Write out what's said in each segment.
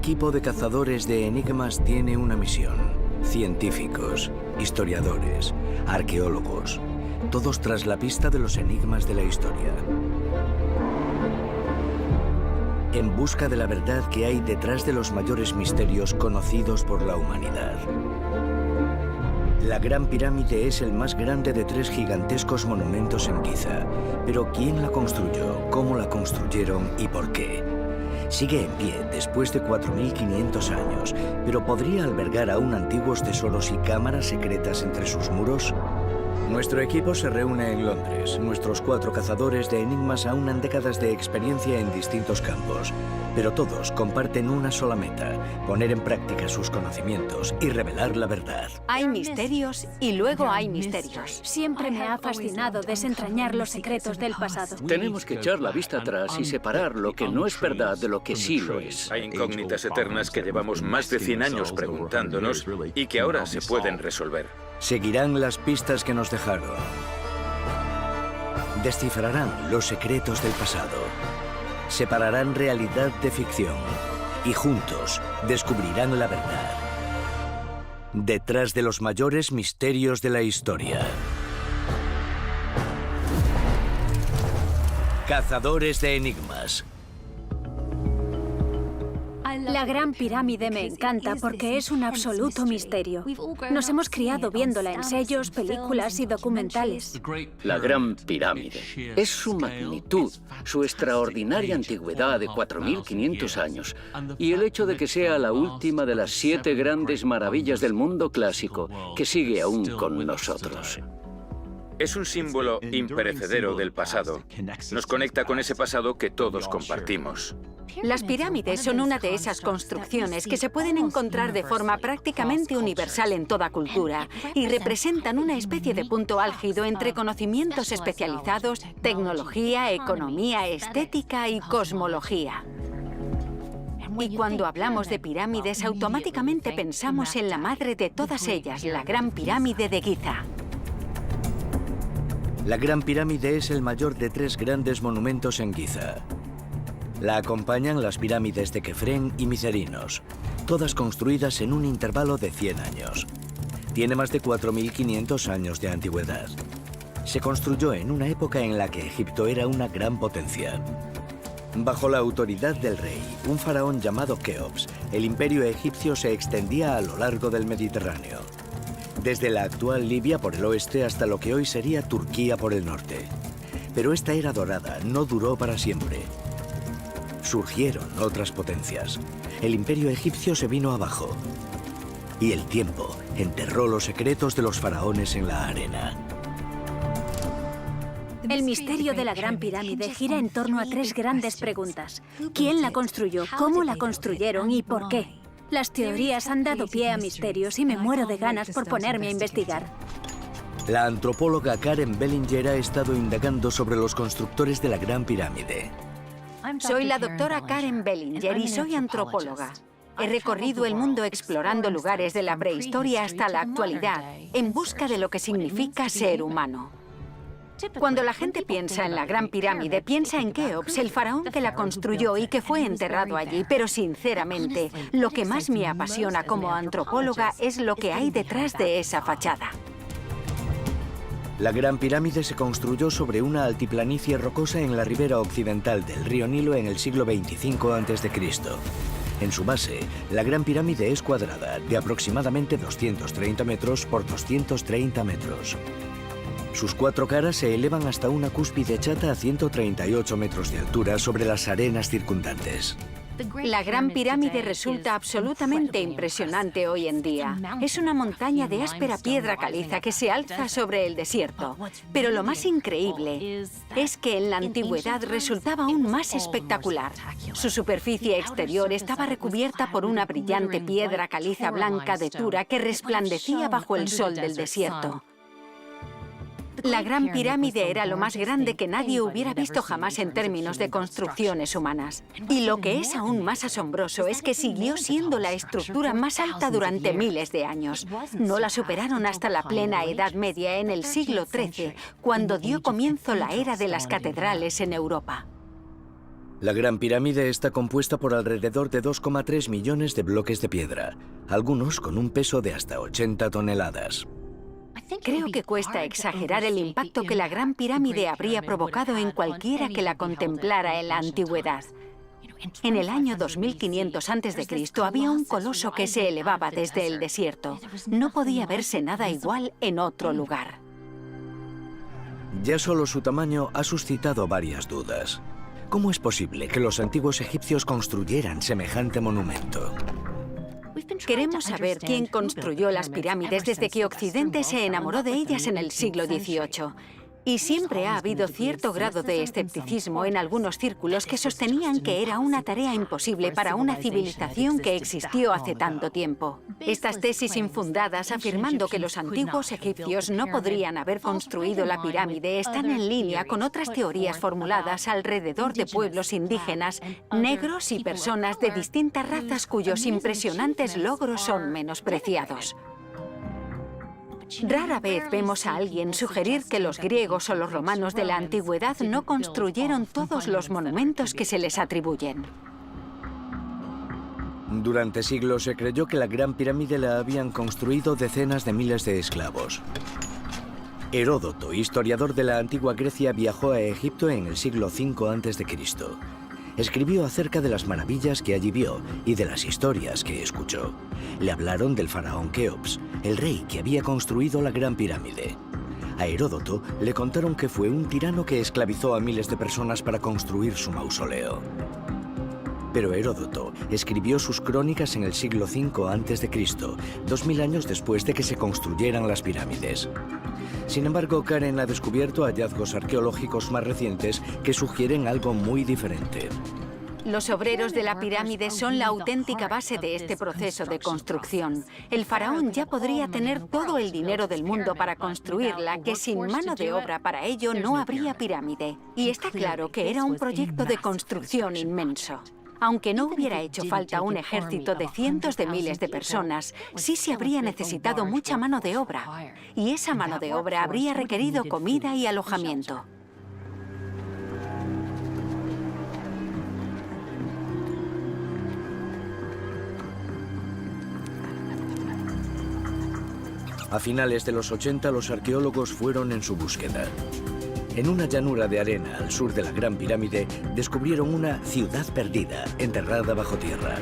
equipo de cazadores de enigmas tiene una misión. Científicos, historiadores, arqueólogos, todos tras la pista de los enigmas de la historia. En busca de la verdad que hay detrás de los mayores misterios conocidos por la humanidad. La Gran Pirámide es el más grande de 3 gigantescos monumentos en Giza. Pero ¿quién la construyó? ¿Cómo la construyeron? ¿Y por qué? Sigue en pie después de 4.500 años, pero ¿podría albergar aún antiguos tesoros y cámaras secretas entre sus muros? Nuestro equipo se reúne en Londres. Nuestros 4 cazadores de enigmas aunan décadas de experiencia en distintos campos, pero todos comparten una sola meta: poner en práctica sus conocimientos y revelar la verdad. Hay misterios y luego hay misterios. Siempre me ha fascinado desentrañar los secretos del pasado. Tenemos que echar la vista atrás y separar lo que no es verdad de lo que sí lo es. Hay incógnitas eternas que llevamos más de 100 años preguntándonos y que ahora se pueden resolver. Seguirán las pistas que nos dejaron. Descifrarán los secretos del pasado. Separarán realidad de ficción. Y juntos descubrirán la verdad. Detrás de los mayores misterios de la historia. Cazadores de enigmas. La Gran Pirámide me encanta porque es un absoluto misterio. Nos hemos criado viéndola en sellos, películas y documentales. La Gran Pirámide es su magnitud, su extraordinaria antigüedad de 4.500 años y el hecho de que sea la última de las 7 grandes maravillas del mundo clásico que sigue aún con nosotros. Es un símbolo imperecedero del pasado. Nos conecta con ese pasado que todos compartimos. Las pirámides son una de esas construcciones que se pueden encontrar de forma prácticamente universal en toda cultura y representan una especie de punto álgido entre conocimientos especializados, tecnología, economía, estética y cosmología. Y cuando hablamos de pirámides, automáticamente pensamos en la madre de todas ellas, la Gran Pirámide de Giza. La Gran Pirámide es el mayor de 3 grandes monumentos en Giza. La acompañan las pirámides de Kefren y Mycerinos, todas construidas en un intervalo de 100 años. Tiene más de 4.500 años de antigüedad. Se construyó en una época en la que Egipto era una gran potencia. Bajo la autoridad del rey, un faraón llamado Keops, el imperio egipcio se extendía a lo largo del Mediterráneo, desde la actual Libia por el oeste hasta lo que hoy sería Turquía por el norte. Pero esta era dorada no duró para siempre. Surgieron otras potencias. El imperio egipcio se vino abajo. Y el tiempo enterró los secretos de los faraones en la arena. El misterio de la Gran Pirámide gira en torno a 3 grandes preguntas. ¿Quién la construyó? ¿Cómo la construyeron? ¿Y por qué? Las teorías han dado pie a misterios y me muero de ganas por ponerme a investigar. La antropóloga Karen Bellinger ha estado indagando sobre los constructores de la Gran Pirámide. Soy la doctora Karen Bellinger y soy antropóloga. He recorrido el mundo explorando lugares de la prehistoria hasta la actualidad, en busca de lo que significa ser humano. Cuando la gente piensa en la Gran Pirámide, piensa en Keops, el faraón que la construyó y que fue enterrado allí. Pero sinceramente, lo que más me apasiona como antropóloga es lo que hay detrás de esa fachada. La Gran Pirámide se construyó sobre una altiplanicie rocosa en la ribera occidental del río Nilo en el siglo 25 a.C. En su base, la Gran Pirámide es cuadrada, de aproximadamente 230 metros por 230 metros. Sus 4 caras se elevan hasta una cúspide chata a 138 metros de altura sobre las arenas circundantes. La Gran Pirámide resulta absolutamente impresionante hoy en día. Es una montaña de áspera piedra caliza que se alza sobre el desierto. Pero lo más increíble es que en la antigüedad resultaba aún más espectacular. Su superficie exterior estaba recubierta por una brillante piedra caliza blanca de Tura que resplandecía bajo el sol del desierto. La Gran Pirámide era lo más grande que nadie hubiera visto jamás en términos de construcciones humanas. Y lo que es aún más asombroso es que siguió siendo la estructura más alta durante miles de años. No la superaron hasta la plena Edad Media en el siglo XIII, cuando dio comienzo la era de las catedrales en Europa. La Gran Pirámide está compuesta por alrededor de 2,3 millones de bloques de piedra, algunos con un peso de hasta 80 toneladas. Creo que cuesta exagerar el impacto que la Gran Pirámide habría provocado en cualquiera que la contemplara en la antigüedad. En el año 2500 a.C. había un coloso que se elevaba desde el desierto. No podía verse nada igual en otro lugar. Ya solo su tamaño ha suscitado varias dudas. ¿Cómo es posible que los antiguos egipcios construyeran semejante monumento? Queremos saber quién construyó las pirámides desde que Occidente se enamoró de ellas en el siglo XVIII. Y siempre ha habido cierto grado de escepticismo en algunos círculos que sostenían que era una tarea imposible para una civilización que existió hace tanto tiempo. Estas tesis infundadas afirmando que los antiguos egipcios no podrían haber construido la pirámide están en línea con otras teorías formuladas alrededor de pueblos indígenas, negros y personas de distintas razas cuyos impresionantes logros son menospreciados. Rara vez vemos a alguien sugerir que los griegos o los romanos de la antigüedad no construyeron todos los monumentos que se les atribuyen. Durante siglos se creyó que la Gran Pirámide la habían construido decenas de miles de esclavos. Heródoto, historiador de la antigua Grecia, viajó a Egipto en el siglo V a.C. Escribió acerca de las maravillas que allí vio y de las historias que escuchó. Le hablaron del faraón Keops, el rey que había construido la Gran Pirámide. A Heródoto le contaron que fue un tirano que esclavizó a miles de personas para construir su mausoleo. Pero Heródoto escribió sus crónicas en el siglo V a.C., 2000 años después de que se construyeran las pirámides. Sin embargo, Karen ha descubierto hallazgos arqueológicos más recientes que sugieren algo muy diferente. Los obreros de la pirámide son la auténtica base de este proceso de construcción. El faraón ya podría tener todo el dinero del mundo para construirla, que sin mano de obra para ello no habría pirámide. Y está claro que era un proyecto de construcción inmenso. Aunque no hubiera hecho falta un ejército de cientos de miles de personas, sí se habría necesitado mucha mano de obra. Y esa mano de obra habría requerido comida y alojamiento. A finales de los 80, los arqueólogos fueron en su búsqueda. En una llanura de arena al sur de la Gran Pirámide, descubrieron una ciudad perdida, enterrada bajo tierra.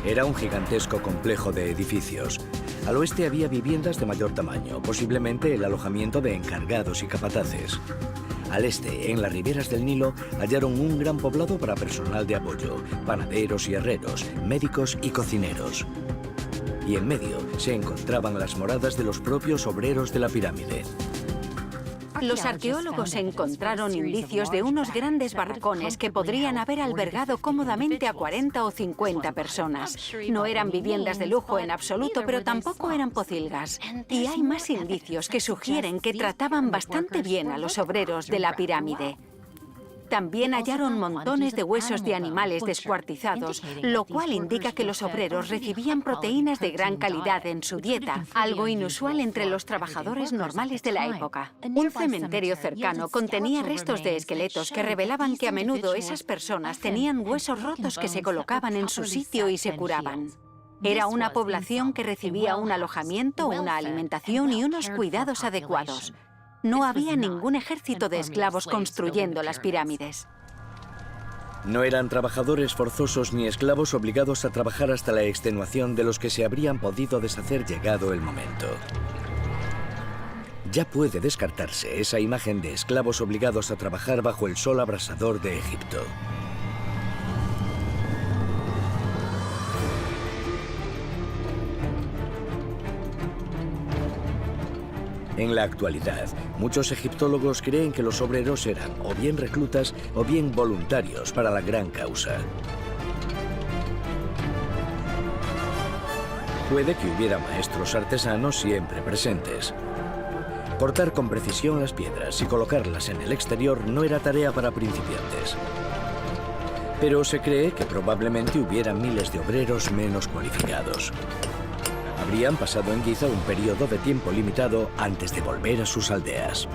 Era un gigantesco complejo de edificios. Al oeste había viviendas de mayor tamaño, posiblemente el alojamiento de encargados y capataces. Al este, en las riberas del Nilo, hallaron un gran poblado para personal de apoyo, panaderos y herreros, médicos y cocineros. Y en medio se encontraban las moradas de los propios obreros de la pirámide. Los arqueólogos encontraron indicios de unos grandes barracones que podrían haber albergado cómodamente a 40 o 50 personas. No eran viviendas de lujo en absoluto, pero tampoco eran pocilgas. Y hay más indicios que sugieren que trataban bastante bien a los obreros de la pirámide. También hallaron montones de huesos de animales descuartizados, lo cual indica que los obreros recibían proteínas de gran calidad en su dieta, algo inusual entre los trabajadores normales de la época. Un cementerio cercano contenía restos de esqueletos que revelaban que a menudo esas personas tenían huesos rotos que se colocaban en su sitio y se curaban. Era una población que recibía un alojamiento, una alimentación y unos cuidados adecuados. No había ningún ejército de esclavos construyendo las pirámides. No eran trabajadores forzosos ni esclavos obligados a trabajar hasta la extenuación de los que se habrían podido deshacer llegado el momento. Ya puede descartarse esa imagen de esclavos obligados a trabajar bajo el sol abrasador de Egipto. En la actualidad, muchos egiptólogos creen que los obreros eran o bien reclutas o bien voluntarios para la gran causa. Puede que hubiera maestros artesanos siempre presentes. Cortar con precisión las piedras y colocarlas en el exterior no era tarea para principiantes. Pero se cree que probablemente hubiera miles de obreros menos cualificados. Habrían pasado en Giza un periodo de tiempo limitado antes de volver a sus aldeas.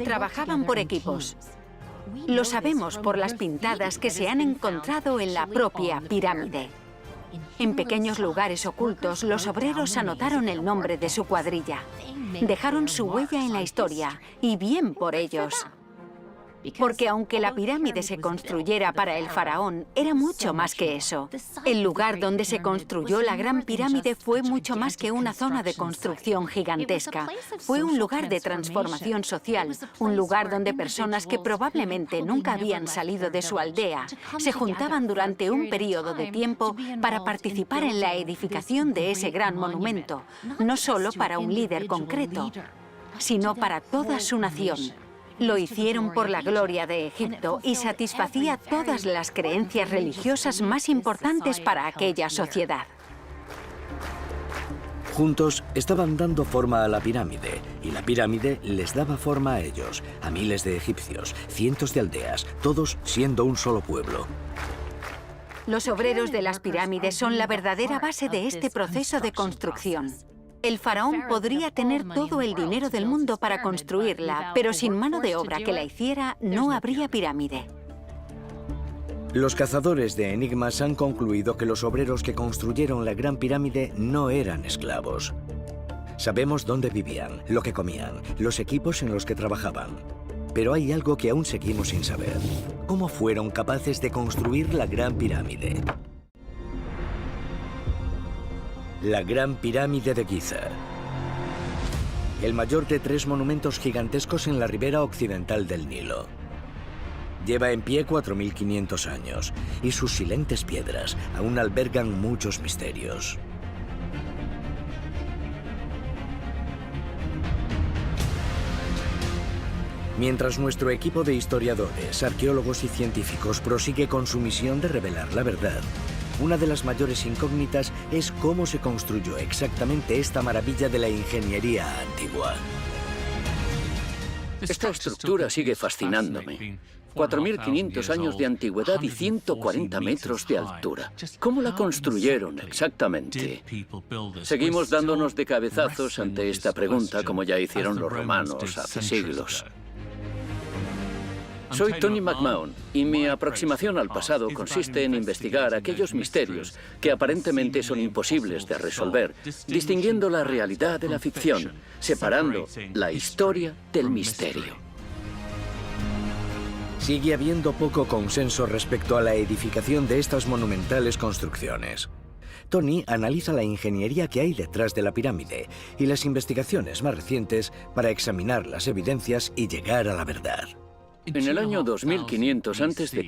Trabajaban por equipos. Lo sabemos por las pintadas que se han encontrado en la propia pirámide. En pequeños lugares ocultos, los obreros anotaron el nombre de su cuadrilla. Dejaron su huella en la historia, y bien por ellos. Porque aunque la pirámide se construyera para el faraón, era mucho más que eso. El lugar donde se construyó la Gran Pirámide fue mucho más que una zona de construcción gigantesca. Fue un lugar de transformación social, un lugar donde personas que probablemente nunca habían salido de su aldea se juntaban durante un periodo de tiempo para participar en la edificación de ese gran monumento, no solo para un líder concreto, sino para toda su nación. Lo hicieron por la gloria de Egipto y satisfacía todas las creencias religiosas más importantes para aquella sociedad. Juntos estaban dando forma a la pirámide, y la pirámide les daba forma a ellos, a miles de egipcios, cientos de aldeas, todos siendo un solo pueblo. Los obreros de las pirámides son la verdadera base de este proceso de construcción. El faraón podría tener todo el dinero del mundo para construirla, pero sin mano de obra que la hiciera, no habría pirámide. Los cazadores de enigmas han concluido que los obreros que construyeron la Gran Pirámide no eran esclavos. Sabemos dónde vivían, lo que comían, los equipos en los que trabajaban. Pero hay algo que aún seguimos sin saber. ¿Cómo fueron capaces de construir la Gran Pirámide? La Gran Pirámide de Giza. El mayor de 3 monumentos gigantescos en la ribera occidental del Nilo. Lleva en pie 4.500 años y sus silentes piedras aún albergan muchos misterios. Mientras nuestro equipo de historiadores, arqueólogos y científicos prosigue con su misión de revelar la verdad, una de las mayores incógnitas es cómo se construyó exactamente esta maravilla de la ingeniería antigua. Esta estructura sigue fascinándome. 4.500 años de antigüedad y 140 metros de altura. ¿Cómo la construyeron exactamente? Seguimos dándonos de cabezazos ante esta pregunta, como ya hicieron los romanos hace siglos. Soy Tony McMahon y mi aproximación al pasado consiste en investigar aquellos misterios que aparentemente son imposibles de resolver, distinguiendo la realidad de la ficción, separando la historia del misterio. Sigue habiendo poco consenso respecto a la edificación de estas monumentales construcciones. Tony analiza la ingeniería que hay detrás de la pirámide y las investigaciones más recientes para examinar las evidencias y llegar a la verdad. En el año 2500 a.C.,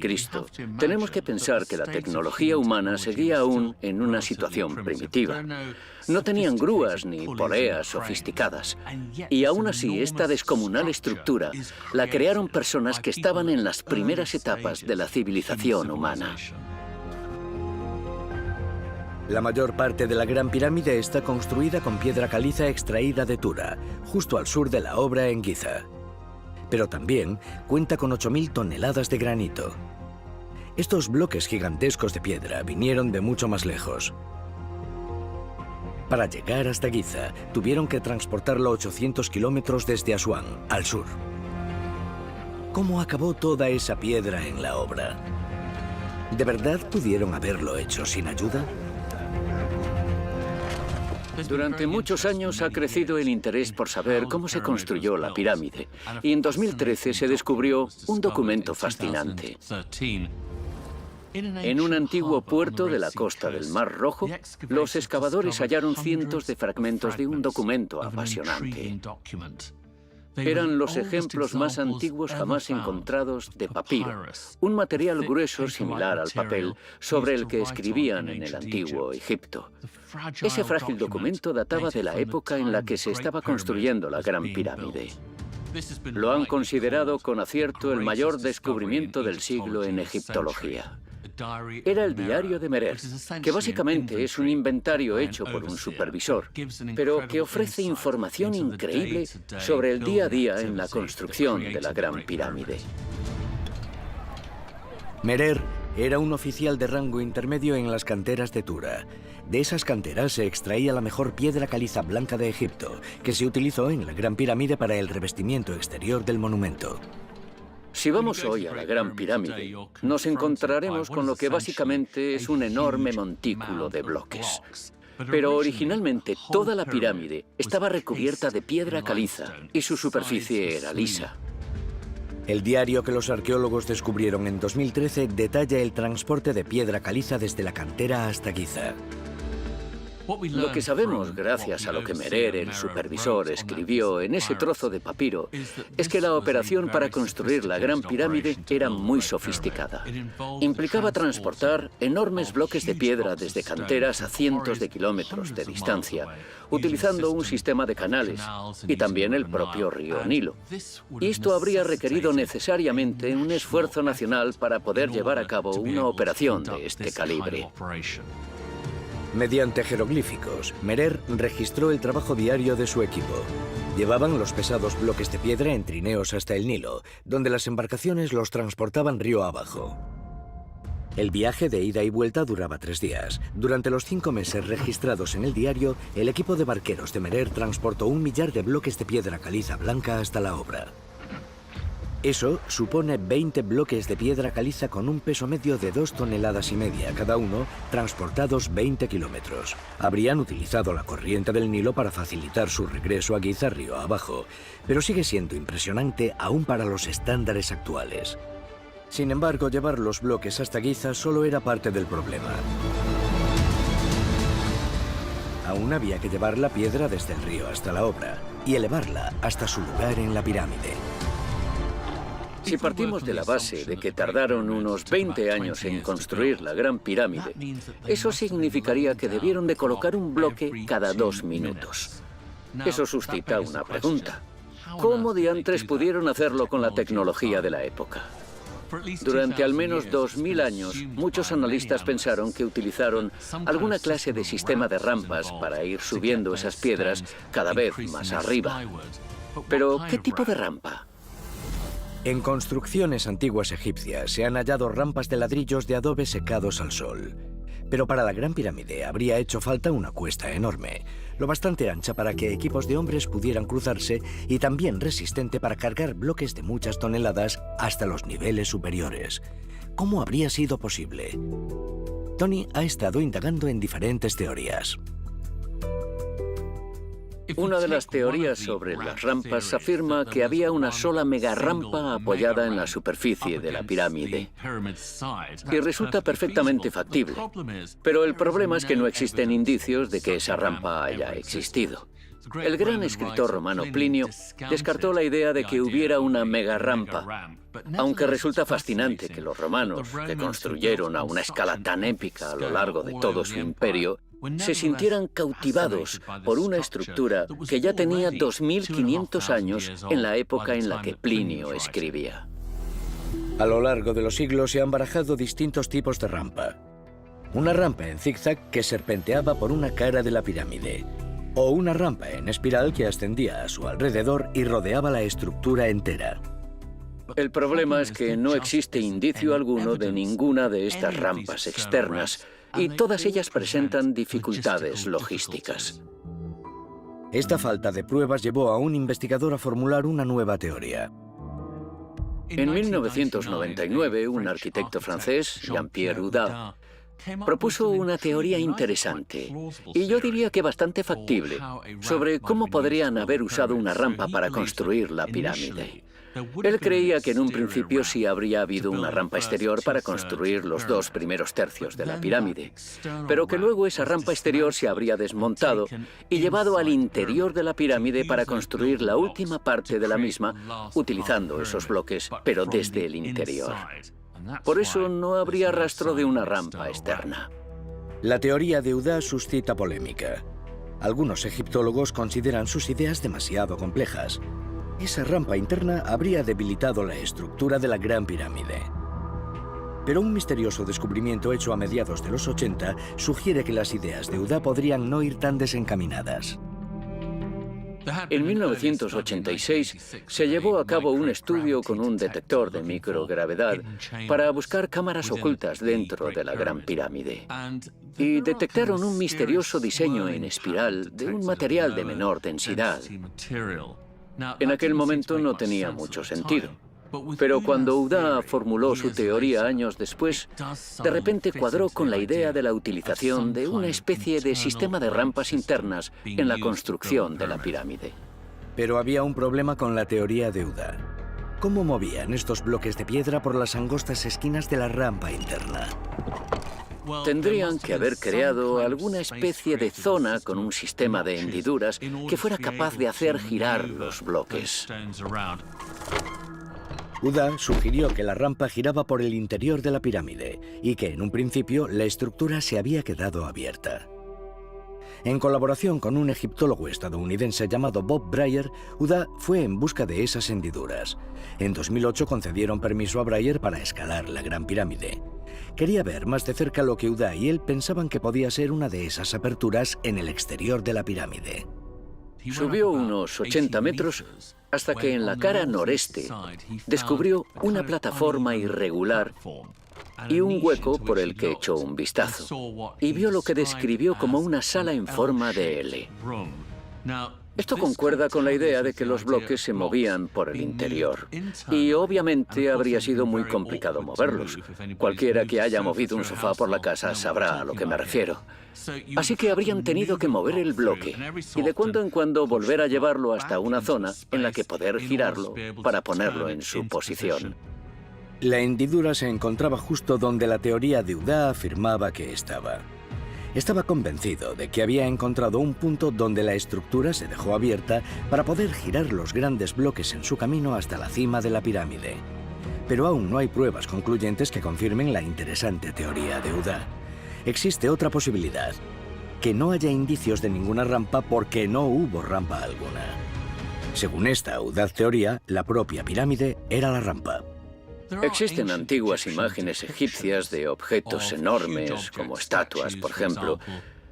tenemos que pensar que la tecnología humana seguía aún en una situación primitiva. No tenían grúas ni poleas sofisticadas. Y aún así, esta descomunal estructura la crearon personas que estaban en las primeras etapas de la civilización humana. La mayor parte de la Gran Pirámide está construida con piedra caliza extraída de Tura, justo al sur de la obra en Giza. Pero también cuenta con 8.000 toneladas de granito. Estos bloques gigantescos de piedra vinieron de mucho más lejos. Para llegar hasta Giza, tuvieron que transportarlo 800 kilómetros desde Asuán, al sur. ¿Cómo acabó toda esa piedra en la obra? ¿De verdad pudieron haberlo hecho sin ayuda? Durante muchos años ha crecido el interés por saber cómo se construyó la pirámide, y en 2013 se descubrió un documento fascinante. En un antiguo puerto de la costa del Mar Rojo, los excavadores hallaron cientos de fragmentos de un documento apasionante. Eran los ejemplos más antiguos jamás encontrados de papiro, un material grueso similar al papel sobre el que escribían en el antiguo Egipto. Ese frágil documento databa de la época en la que se estaba construyendo la Gran Pirámide. Lo han considerado con acierto el mayor descubrimiento del siglo en egiptología. Era el diario de Merer, que básicamente es un inventario hecho por un supervisor, pero que ofrece información increíble sobre el día a día en la construcción de la Gran Pirámide. Merer era un oficial de rango intermedio en las canteras de Tura. De esas canteras se extraía la mejor piedra caliza blanca de Egipto, que se utilizó en la Gran Pirámide para el revestimiento exterior del monumento. Si vamos hoy a la Gran Pirámide, nos encontraremos con lo que básicamente es un enorme montículo de bloques. Pero originalmente toda la pirámide estaba recubierta de piedra caliza y su superficie era lisa. El diario que los arqueólogos descubrieron en 2013 detalla el transporte de piedra caliza desde la cantera hasta Giza. Lo que sabemos, gracias a lo que Merer, el supervisor, escribió en ese trozo de papiro, es que la operación para construir la Gran Pirámide era muy sofisticada. Implicaba transportar enormes bloques de piedra desde canteras a cientos de kilómetros de distancia, utilizando un sistema de canales y también el propio río Nilo. Y esto habría requerido necesariamente un esfuerzo nacional para poder llevar a cabo una operación de este calibre. Mediante jeroglíficos, Merer registró el trabajo diario de su equipo. Llevaban los pesados bloques de piedra en trineos hasta el Nilo, donde las embarcaciones los transportaban río abajo. El viaje de ida y vuelta duraba 3 días. Durante los 5 meses registrados en el diario, el equipo de barqueros de Merer transportó 1 millar de bloques de piedra caliza blanca hasta la obra. Eso supone 20 bloques de piedra caliza con un peso medio de 2,5 toneladas cada uno, transportados 20 kilómetros. Habrían utilizado la corriente del Nilo para facilitar su regreso a Giza río abajo, pero sigue siendo impresionante aún para los estándares actuales. Sin embargo, llevar los bloques hasta Giza solo era parte del problema. Aún había que llevar la piedra desde el río hasta la obra y elevarla hasta su lugar en la pirámide. Si partimos de la base de que tardaron unos 20 años en construir la Gran Pirámide, eso significaría que debieron de colocar un bloque cada 2 minutos. Eso suscita una pregunta. ¿Cómo diantres pudieron hacerlo con la tecnología de la época? Durante al menos 2000 años, muchos analistas pensaron que utilizaron alguna clase de sistema de rampas para ir subiendo esas piedras cada vez más arriba. Pero, ¿qué tipo de rampa? En construcciones antiguas egipcias se han hallado rampas de ladrillos de adobe secados al sol. Pero para la Gran Pirámide habría hecho falta una cuesta enorme, lo bastante ancha para que equipos de hombres pudieran cruzarse y también resistente para cargar bloques de muchas toneladas hasta los niveles superiores. ¿Cómo habría sido posible? Tony ha estado indagando en diferentes teorías. Una de las teorías sobre las rampas afirma que había una sola megarampa apoyada en la superficie de la pirámide. Y resulta perfectamente factible. Pero el problema es que no existen indicios de que esa rampa haya existido. El gran escritor romano Plinio descartó la idea de que hubiera una megarampa, aunque resulta fascinante que los romanos, que construyeron a una escala tan épica a lo largo de todo su imperio, se sintieran cautivados por una estructura que ya tenía 2500 años en la época en la que Plinio escribía. A lo largo de los siglos se han barajado distintos tipos de rampa. Una rampa en zigzag que serpenteaba por una cara de la pirámide, o una rampa en espiral que ascendía a su alrededor y rodeaba la estructura entera. El problema es que no existe indicio alguno de ninguna de estas rampas externas, y todas ellas presentan dificultades logísticas. Esta falta de pruebas llevó a un investigador a formular una nueva teoría. En 1999, un arquitecto francés, Jean-Pierre Houdin, propuso una teoría interesante, y yo diría que bastante factible, sobre cómo podrían haber usado una rampa para construir la pirámide. Él creía que en un principio sí habría habido una rampa exterior para construir los 2 primeros tercios de la pirámide, pero que luego esa rampa exterior se habría desmontado y llevado al interior de la pirámide para construir la última parte de la misma, utilizando esos bloques, pero desde el interior. Por eso no habría rastro de una rampa externa. La teoría de Houdin suscita polémica. Algunos egiptólogos consideran sus ideas demasiado complejas. Esa rampa interna habría debilitado la estructura de la Gran Pirámide. Pero un misterioso descubrimiento hecho a mediados de los 80 sugiere que las ideas de Houdin podrían no ir tan desencaminadas. En 1986 se llevó a cabo un estudio con un detector de microgravedad para buscar cámaras ocultas dentro de la Gran Pirámide. Y detectaron un misterioso diseño en espiral de un material de menor densidad. En aquel momento no tenía mucho sentido. Pero cuando Uda formuló su teoría años después, de repente cuadró con la idea de la utilización de una especie de sistema de rampas internas en la construcción de la pirámide. Pero había un problema con la teoría de Uda. ¿Cómo movían estos bloques de piedra por las angostas esquinas de la rampa interna? Tendrían que haber creado alguna especie de zona con un sistema de hendiduras que fuera capaz de hacer girar los bloques. Uda sugirió que la rampa giraba por el interior de la pirámide y que en un principio la estructura se había quedado abierta. En colaboración con un egiptólogo estadounidense llamado Bob Breyer, Uda fue en busca de esas hendiduras. En 2008 concedieron permiso a Breyer para escalar la Gran Pirámide. Quería ver más de cerca lo que Uda y él pensaban que podía ser una de esas aperturas en el exterior de la pirámide. Subió unos 80 metros hasta que en la cara noreste descubrió una plataforma irregular y un hueco por el que echó un vistazo, y vio lo que describió como una sala en forma de L. Esto concuerda con la idea de que los bloques se movían por el interior, y obviamente habría sido muy complicado moverlos. Cualquiera que haya movido un sofá por la casa sabrá a lo que me refiero. Así que habrían tenido que mover el bloque y de cuando en cuando volver a llevarlo hasta una zona en la que poder girarlo para ponerlo en su posición. La hendidura se encontraba justo donde la teoría de Uda afirmaba que estaba. Estaba convencido de que había encontrado un punto donde la estructura se dejó abierta para poder girar los grandes bloques en su camino hasta la cima de la pirámide. Pero aún no hay pruebas concluyentes que confirmen la interesante teoría de Uda. Existe otra posibilidad, que no haya indicios de ninguna rampa porque no hubo rampa alguna. Según esta audaz teoría, la propia pirámide era la rampa. Existen antiguas imágenes egipcias de objetos enormes, como estatuas, por ejemplo,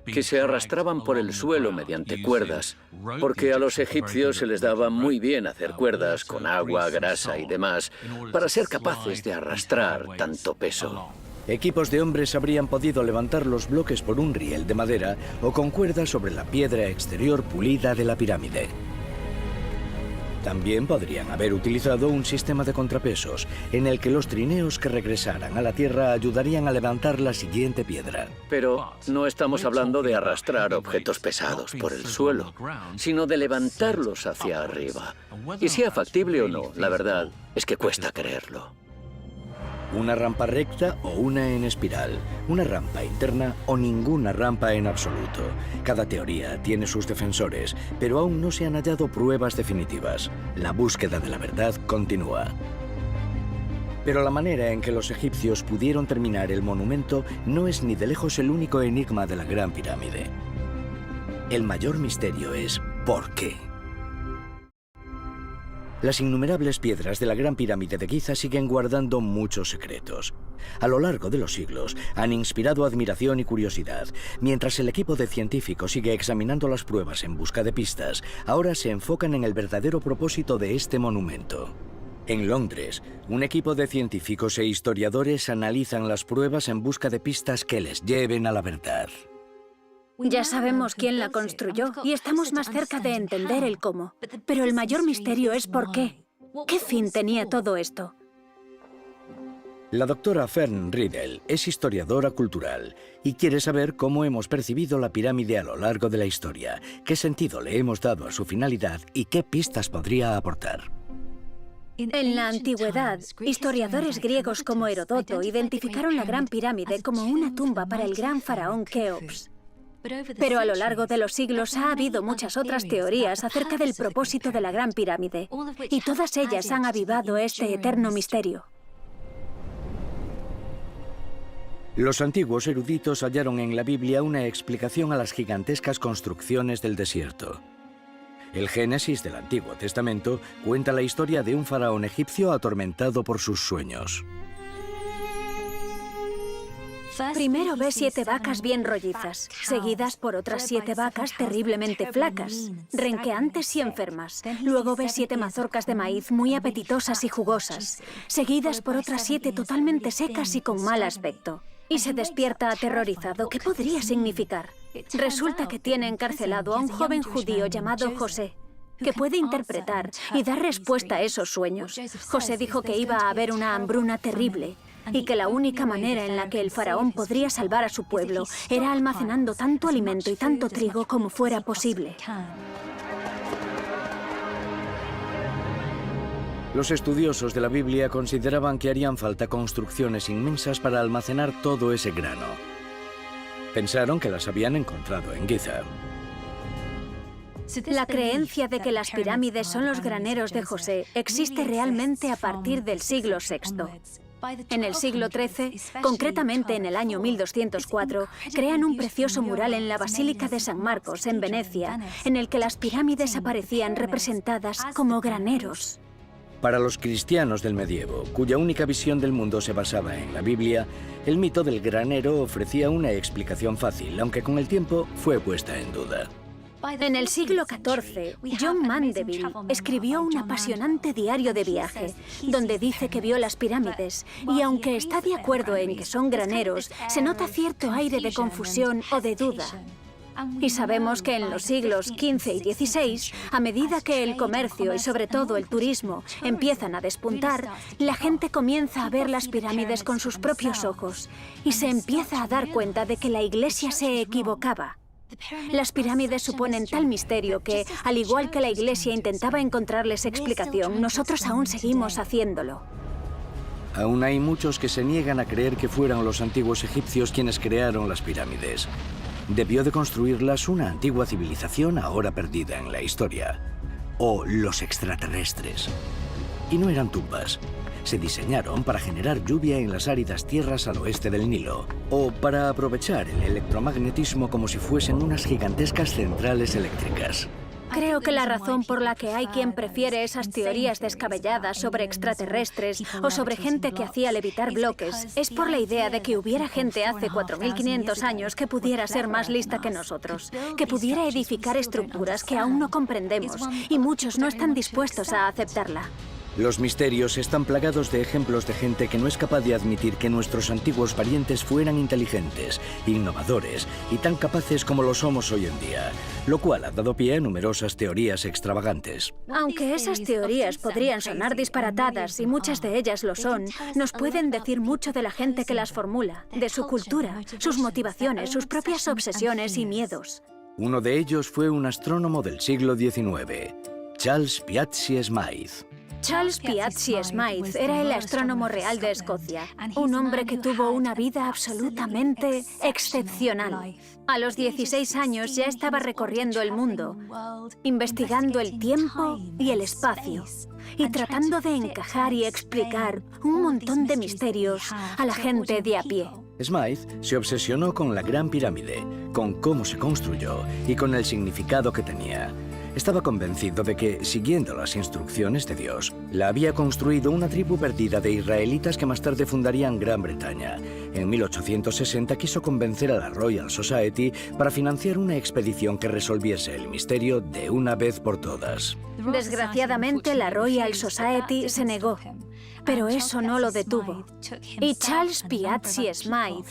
que se arrastraban por el suelo mediante cuerdas, porque a los egipcios se les daba muy bien hacer cuerdas con agua, grasa y demás, para ser capaces de arrastrar tanto peso. Equipos de hombres habrían podido levantar los bloques por un riel de madera o con cuerdas sobre la piedra exterior pulida de la pirámide. También podrían haber utilizado un sistema de contrapesos en el que los trineos que regresaran a la Tierra ayudarían a levantar la siguiente piedra. Pero no estamos hablando de arrastrar objetos pesados por el suelo, sino de levantarlos hacia arriba. Y sea factible o no, la verdad es que cuesta creerlo. Una rampa recta o una en espiral, una rampa interna o ninguna rampa en absoluto. Cada teoría tiene sus defensores, pero aún no se han hallado pruebas definitivas. La búsqueda de la verdad continúa. Pero la manera en que los egipcios pudieron terminar el monumento no es ni de lejos el único enigma de la Gran Pirámide. El mayor misterio es ¿por qué? Las innumerables piedras de la Gran Pirámide de Giza siguen guardando muchos secretos. A lo largo de los siglos han inspirado admiración y curiosidad. Mientras el equipo de científicos sigue examinando las pruebas en busca de pistas, ahora se enfocan en el verdadero propósito de este monumento. En Londres, un equipo de científicos e historiadores analizan las pruebas en busca de pistas que les lleven a la verdad. Ya sabemos quién la construyó y estamos más cerca de entender el cómo. Pero el mayor misterio es por qué. ¿Qué fin tenía todo esto? La doctora Fern Riddle es historiadora cultural y quiere saber cómo hemos percibido la pirámide a lo largo de la historia, qué sentido le hemos dado a su finalidad y qué pistas podría aportar. En la antigüedad, historiadores griegos como Heródoto identificaron la Gran Pirámide como una tumba para el gran faraón Keops. Pero a lo largo de los siglos ha habido muchas otras teorías acerca del propósito de la Gran Pirámide, y todas ellas han avivado este eterno misterio. Los antiguos eruditos hallaron en la Biblia una explicación a las gigantescas construcciones del desierto. El Génesis del Antiguo Testamento cuenta la historia de un faraón egipcio atormentado por sus sueños. Primero ve 7 vacas bien rollizas, seguidas por otras 7 vacas terriblemente flacas, renqueantes y enfermas. Luego ve 7 mazorcas de maíz muy apetitosas y jugosas, seguidas por otras 7 totalmente secas y con mal aspecto. Y se despierta aterrorizado. ¿Qué podría significar? Resulta que tiene encarcelado a un joven judío llamado José. que puede interpretar y dar respuesta a esos sueños. José dijo que iba a haber una hambruna terrible y que la única manera en la que el faraón podría salvar a su pueblo era almacenando tanto alimento y tanto trigo como fuera posible. Los estudiosos de la Biblia consideraban que harían falta construcciones inmensas para almacenar todo ese grano. Pensaron que las habían encontrado en Giza. La creencia de que las pirámides son los graneros de José existe realmente a partir del siglo VI. En el siglo XIII, concretamente en el año 1204, crean un precioso mural en la Basílica de San Marcos, en Venecia, en el que las pirámides aparecían representadas como graneros. Para los cristianos del medievo, cuya única visión del mundo se basaba en la Biblia, el mito del granero ofrecía una explicación fácil, aunque con el tiempo fue puesta en duda. En el siglo XIV, John Mandeville escribió un apasionante diario de viaje, donde dice que vio las pirámides, y aunque está de acuerdo en que son graneros, se nota cierto aire de confusión o de duda. Y sabemos que en los siglos XV y XVI, a medida que el comercio y sobre todo el turismo empiezan a despuntar, la gente comienza a ver las pirámides con sus propios ojos y se empieza a dar cuenta de que la Iglesia se equivocaba. Las pirámides suponen tal misterio que, al igual que la Iglesia intentaba encontrarles explicación, nosotros aún seguimos haciéndolo. Aún hay muchos que se niegan a creer que fueran los antiguos egipcios quienes crearon las pirámides. Debió de construirlas una antigua civilización ahora perdida en la historia. O los extraterrestres. Y no eran tumbas. Se diseñaron para generar lluvia en las áridas tierras al oeste del Nilo, o para aprovechar el electromagnetismo como si fuesen unas gigantescas centrales eléctricas. Creo que la razón por la que hay quien prefiere esas teorías descabelladas sobre extraterrestres o sobre gente que hacía levitar bloques es por la idea de que hubiera gente hace 4.500 años que pudiera ser más lista que nosotros, que pudiera edificar estructuras que aún no comprendemos, y muchos no están dispuestos a aceptarla. Los misterios están plagados de ejemplos de gente que no es capaz de admitir que nuestros antiguos parientes fueran inteligentes, innovadores y tan capaces como lo somos hoy en día, lo cual ha dado pie a numerosas teorías extravagantes. Aunque esas teorías podrían sonar disparatadas, y muchas de ellas lo son, nos pueden decir mucho de la gente que las formula, de su cultura, sus motivaciones, sus propias obsesiones y miedos. Uno de ellos fue un astrónomo del siglo XIX, Charles Piazzi Smyth. Charles Piazzi Smyth era el astrónomo real de Escocia, un hombre que tuvo una vida absolutamente excepcional. A los 16 años ya estaba recorriendo el mundo, investigando el tiempo y el espacio, y tratando de encajar y explicar un montón de misterios a la gente de a pie. Smyth se obsesionó con la Gran Pirámide, con cómo se construyó y con el significado que tenía. Estaba convencido de que, siguiendo las instrucciones de Dios, la había construido una tribu perdida de israelitas que más tarde fundarían Gran Bretaña. En 1860 quiso convencer a la Royal Society para financiar una expedición que resolviese el misterio de una vez por todas. Desgraciadamente, la Royal Society se negó, pero eso no lo detuvo. Y Charles Piazzi Smyth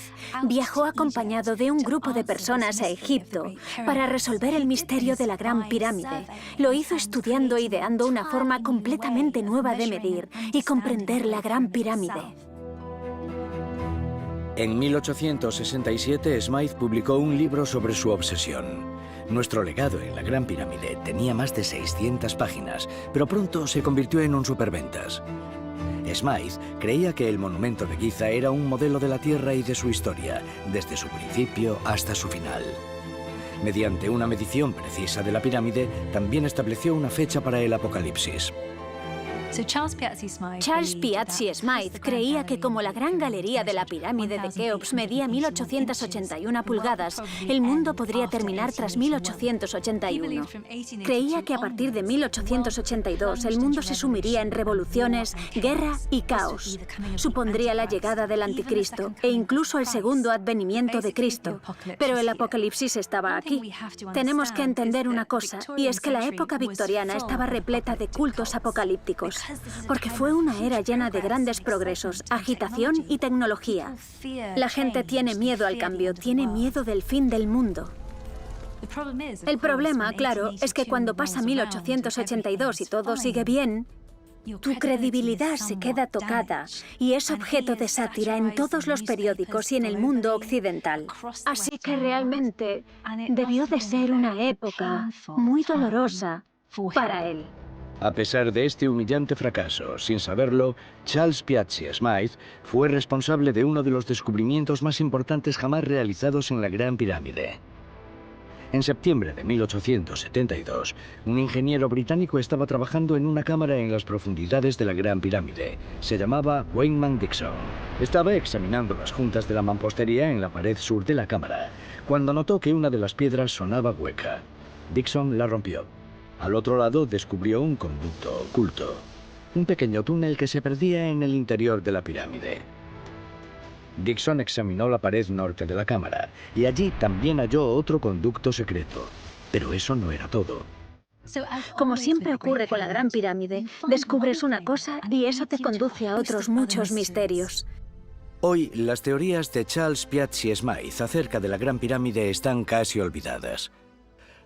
viajó acompañado de un grupo de personas a Egipto para resolver el misterio de la Gran Pirámide. Lo hizo estudiando e ideando una forma completamente nueva de medir y comprender la Gran Pirámide. En 1867, Smyth publicó un libro sobre su obsesión. Nuestro legado en la Gran Pirámide tenía más de 600 páginas, pero pronto se convirtió en un superventas. Smyth creía que el monumento de Giza era un modelo de la Tierra y de su historia, desde su principio hasta su final. Mediante una medición precisa de la pirámide, también estableció una fecha para el apocalipsis. Charles Piazzi Smyth creía que como la gran galería de la pirámide de Keops medía 1881 pulgadas, el mundo podría terminar tras 1881. Creía que a partir de 1882 el mundo se sumiría en revoluciones, guerra y caos. Supondría la llegada del anticristo e incluso el segundo advenimiento de Cristo. Pero el apocalipsis estaba aquí. Tenemos que entender una cosa, y es que la época victoriana estaba repleta de cultos apocalípticos. Porque fue una era llena de grandes progresos, agitación y tecnología. La gente tiene miedo al cambio, tiene miedo del fin del mundo. El problema, claro, es que cuando pasa 1882 y todo sigue bien, tu credibilidad se queda tocada y es objeto de sátira en todos los periódicos y en el mundo occidental. Así que realmente debió de ser una época muy dolorosa para él. A pesar de este humillante fracaso, sin saberlo, Charles Piazzi Smythe fue responsable de uno de los descubrimientos más importantes jamás realizados en la Gran Pirámide. En septiembre de 1872, un ingeniero británico estaba trabajando en una cámara en las profundidades de la Gran Pirámide. Se llamaba Wyman Dixon. Estaba examinando las juntas de la mampostería en la pared sur de la cámara, cuando notó que una de las piedras sonaba hueca. Dixon la rompió. Al otro lado descubrió un conducto oculto, un pequeño túnel que se perdía en el interior de la pirámide. Dixon examinó la pared norte de la cámara y allí también halló otro conducto secreto. Pero eso no era todo. Como siempre ocurre con la Gran Pirámide, descubres una cosa y eso te conduce a otros muchos misterios. Hoy, las teorías de Charles Piazzi Smythe acerca de la Gran Pirámide están casi olvidadas.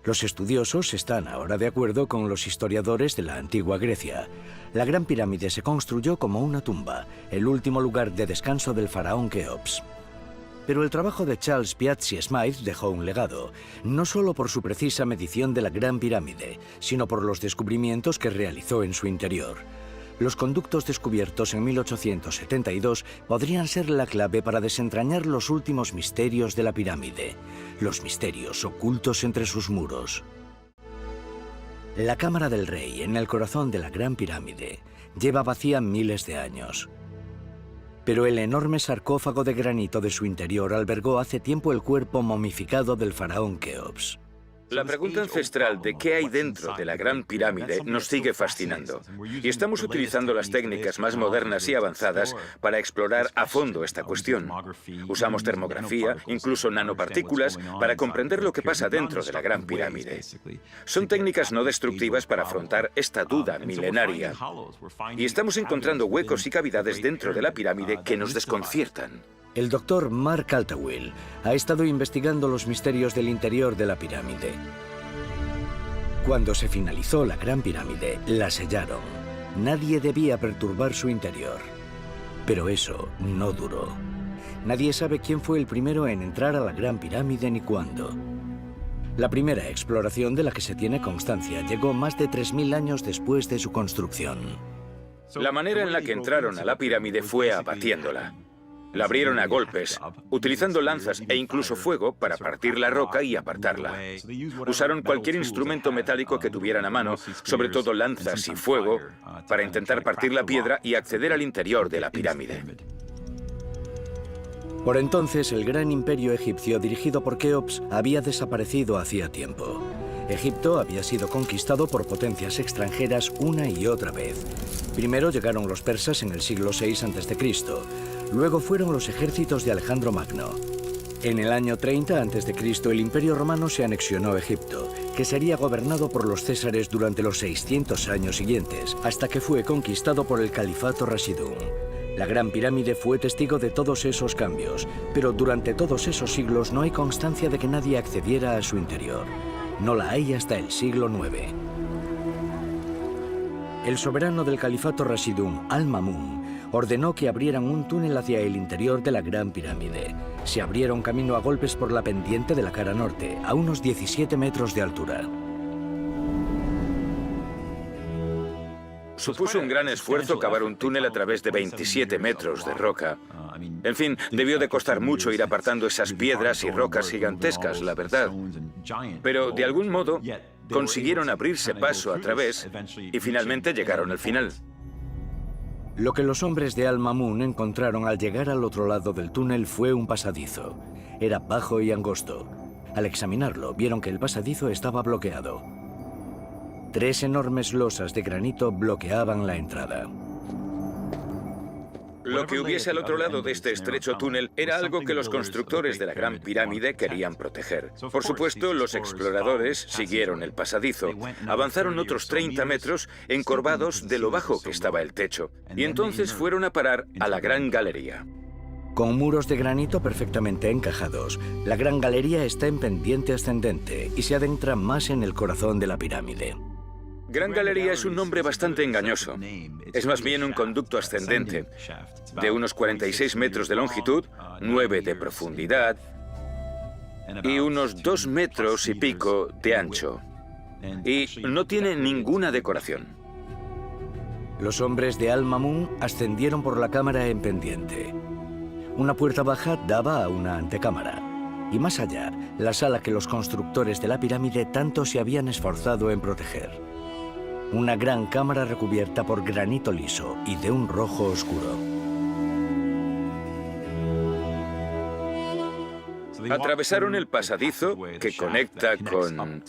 Los estudiosos están ahora de acuerdo con los historiadores de la antigua Grecia. La Gran Pirámide se construyó como una tumba, el último lugar de descanso del faraón Keops. Pero el trabajo de Charles Piazzi Smythe dejó un legado, no solo por su precisa medición de la Gran Pirámide, sino por los descubrimientos que realizó en su interior. Los conductos descubiertos en 1872 podrían ser la clave para desentrañar los últimos misterios de la pirámide, los misterios ocultos entre sus muros. La Cámara del Rey, en el corazón de la Gran Pirámide, lleva vacía miles de años. Pero el enorme sarcófago de granito de su interior albergó hace tiempo el cuerpo momificado del faraón Keops. La pregunta ancestral de qué hay dentro de la Gran Pirámide nos sigue fascinando. Y estamos utilizando las técnicas más modernas y avanzadas para explorar a fondo esta cuestión. Usamos termografía, incluso nanopartículas, para comprender lo que pasa dentro de la Gran Pirámide. Son técnicas no destructivas para afrontar esta duda milenaria. Y estamos encontrando huecos y cavidades dentro de la pirámide que nos desconciertan. El doctor Mark Altawil ha estado investigando los misterios del interior de la pirámide. Cuando se finalizó la Gran Pirámide, la sellaron. Nadie debía perturbar su interior. Pero eso no duró. Nadie sabe quién fue el primero en entrar a la Gran Pirámide ni cuándo. La primera exploración de la que se tiene constancia llegó más de 3000 años después de su construcción. La manera en la que entraron a la pirámide fue abatiéndola. La abrieron a golpes, utilizando lanzas e incluso fuego para partir la roca y apartarla. Usaron cualquier instrumento metálico que tuvieran a mano, sobre todo lanzas y fuego, para intentar partir la piedra y acceder al interior de la pirámide. Por entonces, el gran imperio egipcio dirigido por Keops había desaparecido hacía tiempo. Egipto había sido conquistado por potencias extranjeras una y otra vez. Primero llegaron los persas en el siglo VI a.C., luego fueron los ejércitos de Alejandro Magno. En el año 30 a.C., el Imperio Romano se anexionó Egipto, que sería gobernado por los césares durante los 600 años siguientes, hasta que fue conquistado por el Califato Rashidun. La Gran Pirámide fue testigo de todos esos cambios, pero durante todos esos siglos no hay constancia de que nadie accediera a su interior. No la hay hasta el siglo IX. El soberano del Califato Rashidun, Al-Mamun, ordenó que abrieran un túnel hacia el interior de la Gran Pirámide. Se abrieron camino a golpes por la pendiente de la cara norte, a unos 17 metros de altura. Supuso un gran esfuerzo cavar un túnel a través de 27 metros de roca. En fin, debió de costar mucho ir apartando esas piedras y rocas gigantescas, la verdad. Pero, de algún modo, consiguieron abrirse paso a través y finalmente llegaron al final. Lo que los hombres de Al-Mamun encontraron al llegar al otro lado del túnel fue un pasadizo. Era bajo y angosto. Al examinarlo, vieron que el pasadizo estaba bloqueado. 3 enormes losas de granito bloqueaban la entrada. Lo que hubiese al otro lado de este estrecho túnel era algo que los constructores de la Gran Pirámide querían proteger. Por supuesto, los exploradores siguieron el pasadizo, avanzaron otros 30 metros encorvados de lo bajo que estaba el techo, y entonces fueron a parar a la Gran Galería. Con muros de granito perfectamente encajados, la Gran Galería está en pendiente ascendente y se adentra más en el corazón de la pirámide. Gran Galería es un nombre bastante engañoso. Es más bien un conducto ascendente, de unos 46 metros de longitud, 9 de profundidad y unos 2 metros y pico de ancho. Y no tiene ninguna decoración. Los hombres de Al-Mamun ascendieron por la cámara en pendiente. Una puerta baja daba a una antecámara. Y más allá, la sala que los constructores de la pirámide tanto se habían esforzado en proteger. Una gran cámara recubierta por granito liso y de un rojo oscuro. Atravesaron el pasadizo que conecta con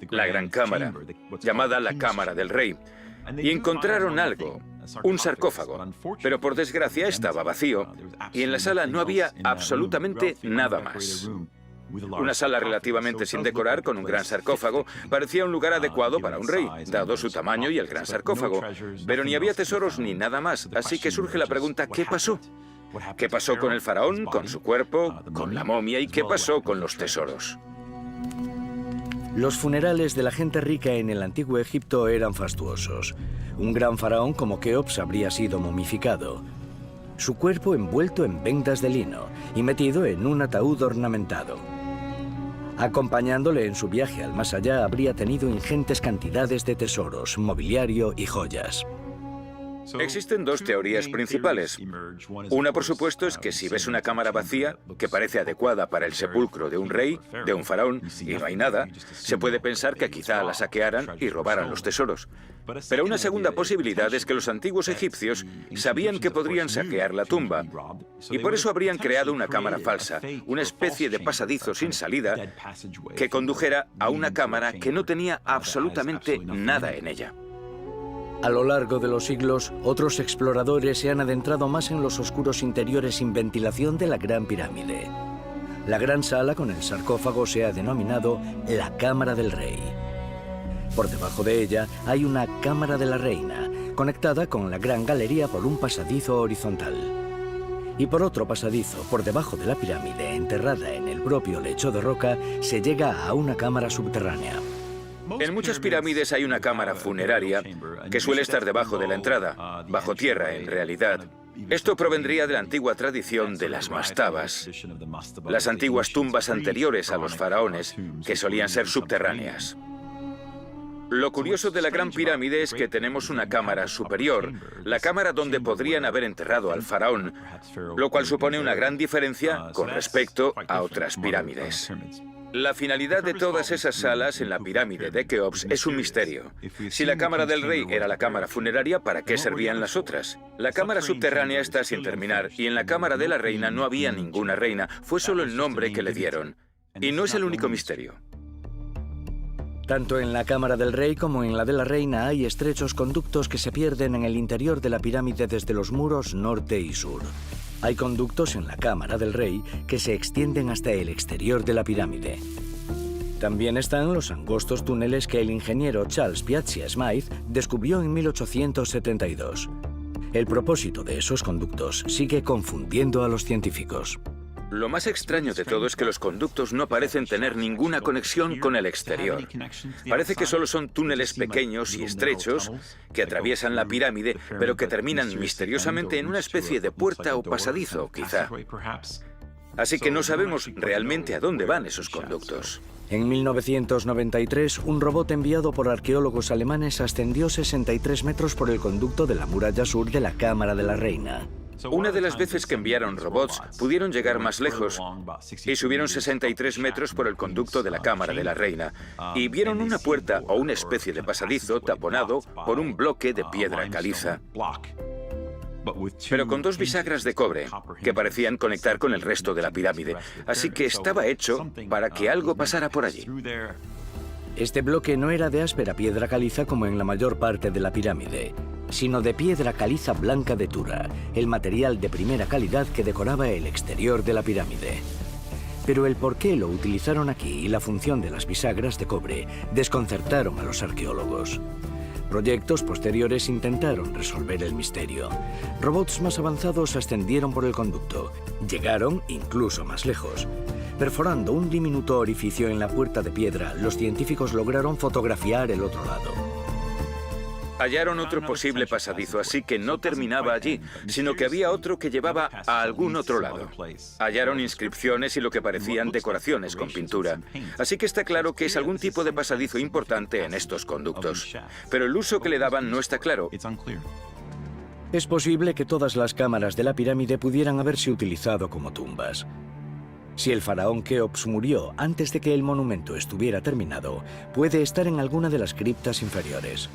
la gran cámara, llamada la Cámara del Rey, y encontraron algo, un sarcófago, pero por desgracia estaba vacío y en la sala no había absolutamente nada más. Una sala relativamente sin decorar, con un gran sarcófago, parecía un lugar adecuado para un rey, dado su tamaño y el gran sarcófago. Pero ni había tesoros ni nada más, así que surge la pregunta, ¿qué pasó? ¿Qué pasó con el faraón, con su cuerpo, con la momia y qué pasó con los tesoros? Los funerales de la gente rica en el antiguo Egipto eran fastuosos. Un gran faraón como Keops habría sido momificado. Su cuerpo envuelto en vendas de lino y metido en un ataúd ornamentado. Acompañándole en su viaje al más allá habría tenido ingentes cantidades de tesoros, mobiliario y joyas. Existen dos teorías principales. Una, por supuesto, es que si ves una cámara vacía que parece adecuada para el sepulcro de un rey, de un faraón, y no hay nada, se puede pensar que quizá la saquearan y robaran los tesoros. Pero una segunda posibilidad es que los antiguos egipcios sabían que podrían saquear la tumba, y por eso habrían creado una cámara falsa, una especie de pasadizo sin salida que condujera a una cámara que no tenía absolutamente nada en ella. A lo largo de los siglos, otros exploradores se han adentrado más en los oscuros interiores sin ventilación de la Gran Pirámide. La gran sala con el sarcófago se ha denominado la Cámara del Rey. Por debajo de ella hay una Cámara de la Reina, conectada con la Gran Galería por un pasadizo horizontal. Y por otro pasadizo, por debajo de la pirámide, enterrada en el propio lecho de roca, se llega a una cámara subterránea. En muchas pirámides hay una cámara funeraria que suele estar debajo de la entrada, bajo tierra en realidad. Esto provendría de la antigua tradición de las mastabas, las antiguas tumbas anteriores a los faraones, que solían ser subterráneas. Lo curioso de la Gran Pirámide es que tenemos una cámara superior, la cámara donde podrían haber enterrado al faraón, lo cual supone una gran diferencia con respecto a otras pirámides. La finalidad de todas esas salas en la pirámide de Keops es un misterio. Si la cámara del rey era la cámara funeraria, ¿para qué servían las otras? La cámara subterránea está sin terminar y en la cámara de la reina no había ninguna reina, fue solo el nombre que le dieron. Y no es el único misterio. Tanto en la cámara del rey como en la de la reina hay estrechos conductos que se pierden en el interior de la pirámide desde los muros norte y sur. Hay conductos en la cámara del rey que se extienden hasta el exterior de la pirámide. También están los angostos túneles que el ingeniero Charles Piazzi Smythe descubrió en 1872. El propósito de esos conductos sigue confundiendo a los científicos. Lo más extraño de todo es que los conductos no parecen tener ninguna conexión con el exterior. Parece que solo son túneles pequeños y estrechos que atraviesan la pirámide, pero que terminan misteriosamente en una especie de puerta o pasadizo, quizá. Así que no sabemos realmente a dónde van esos conductos. En 1993, un robot enviado por arqueólogos alemanes ascendió 63 metros por el conducto de la muralla sur de la Cámara de la Reina. Una de las veces que enviaron robots, pudieron llegar más lejos y subieron 63 metros por el conducto de la Cámara de la Reina y vieron una puerta o una especie de pasadizo taponado por un bloque de piedra caliza, pero con dos bisagras de cobre que parecían conectar con el resto de la pirámide, así que estaba hecho para que algo pasara por allí. Este bloque no era de áspera piedra caliza como en la mayor parte de la pirámide, sino de piedra caliza blanca de Tura, el material de primera calidad que decoraba el exterior de la pirámide. Pero el por qué lo utilizaron aquí y la función de las bisagras de cobre desconcertaron a los arqueólogos. Proyectos posteriores intentaron resolver el misterio. Robots más avanzados ascendieron por el conducto. Llegaron incluso más lejos. Perforando un diminuto orificio en la puerta de piedra, los científicos lograron fotografiar el otro lado. Hallaron otro posible pasadizo, así que no terminaba allí, sino que había otro que llevaba a algún otro lado. Hallaron inscripciones y lo que parecían decoraciones con pintura. Así que está claro que es algún tipo de pasadizo importante en estos conductos. Pero el uso que le daban no está claro. Es posible que todas las cámaras de la pirámide pudieran haberse utilizado como tumbas. Si el faraón Keops murió antes de que el monumento estuviera terminado, puede estar en alguna de las criptas inferiores.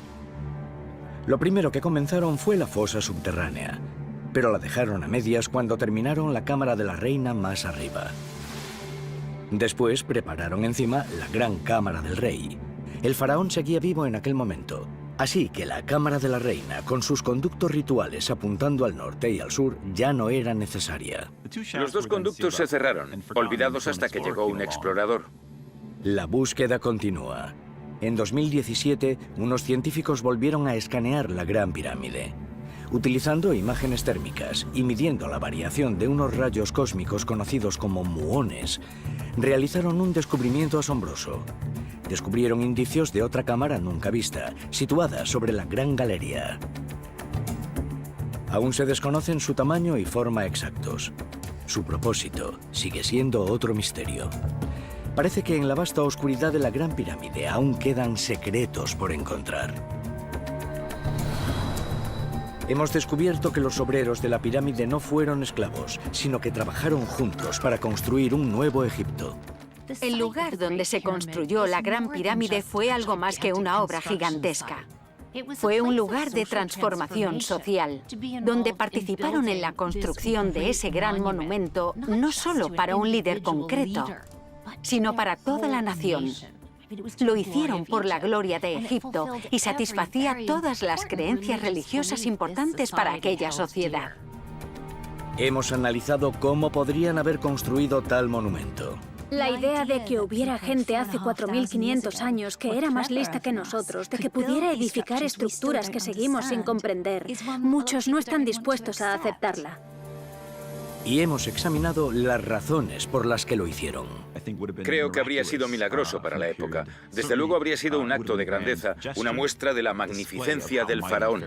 Lo primero que comenzaron fue la fosa subterránea, pero la dejaron a medias cuando terminaron la cámara de la reina más arriba. Después prepararon encima la gran cámara del rey. El faraón seguía vivo en aquel momento, así que la cámara de la reina, con sus conductos rituales apuntando al norte y al sur, ya no era necesaria. Los dos conductos se cerraron, olvidados hasta que llegó un explorador. La búsqueda continúa. En 2017, unos científicos volvieron a escanear la Gran Pirámide. Utilizando imágenes térmicas y midiendo la variación de unos rayos cósmicos conocidos como muones, realizaron un descubrimiento asombroso. Descubrieron indicios de otra cámara nunca vista, situada sobre la Gran Galería. Aún se desconocen su tamaño y forma exactos. Su propósito sigue siendo otro misterio. Parece que en la vasta oscuridad de la Gran Pirámide aún quedan secretos por encontrar. Hemos descubierto que los obreros de la pirámide no fueron esclavos, sino que trabajaron juntos para construir un nuevo Egipto. El lugar donde se construyó la Gran Pirámide fue algo más que una obra gigantesca. Fue un lugar de transformación social, donde participaron en la construcción de ese gran monumento no solo para un líder concreto, sino para toda la nación. Lo hicieron por la gloria de Egipto y satisfacía todas las creencias religiosas importantes para aquella sociedad. Hemos analizado cómo podrían haber construido tal monumento. La idea de que hubiera gente hace 4.500 años que era más lista que nosotros, de que pudiera edificar estructuras que seguimos sin comprender, muchos no están dispuestos a aceptarla. Y hemos examinado las razones por las que lo hicieron. Creo que habría sido milagroso para la época. Desde luego habría sido un acto de grandeza, una muestra de la magnificencia del faraón.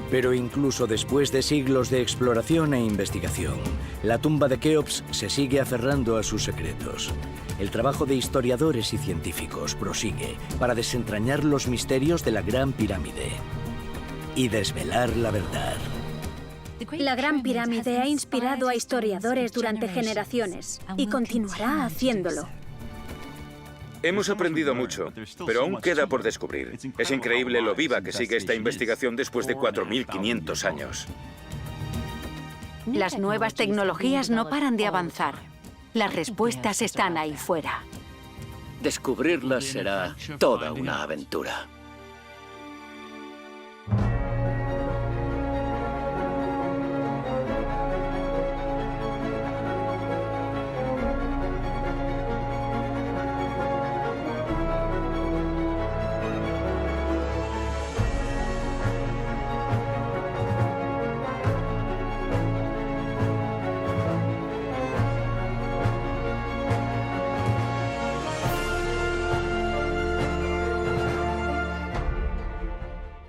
Pero incluso después de siglos de exploración e investigación, la tumba de Keops se sigue aferrando a sus secretos. El trabajo de historiadores y científicos prosigue para desentrañar los misterios de la Gran Pirámide y desvelar la verdad. La Gran Pirámide ha inspirado a historiadores durante generaciones y continuará haciéndolo. Hemos aprendido mucho, pero aún queda por descubrir. Es increíble lo viva que sigue esta investigación después de 4.500 años. Las nuevas tecnologías no paran de avanzar. Las respuestas están ahí fuera. Descubrirlas será toda una aventura.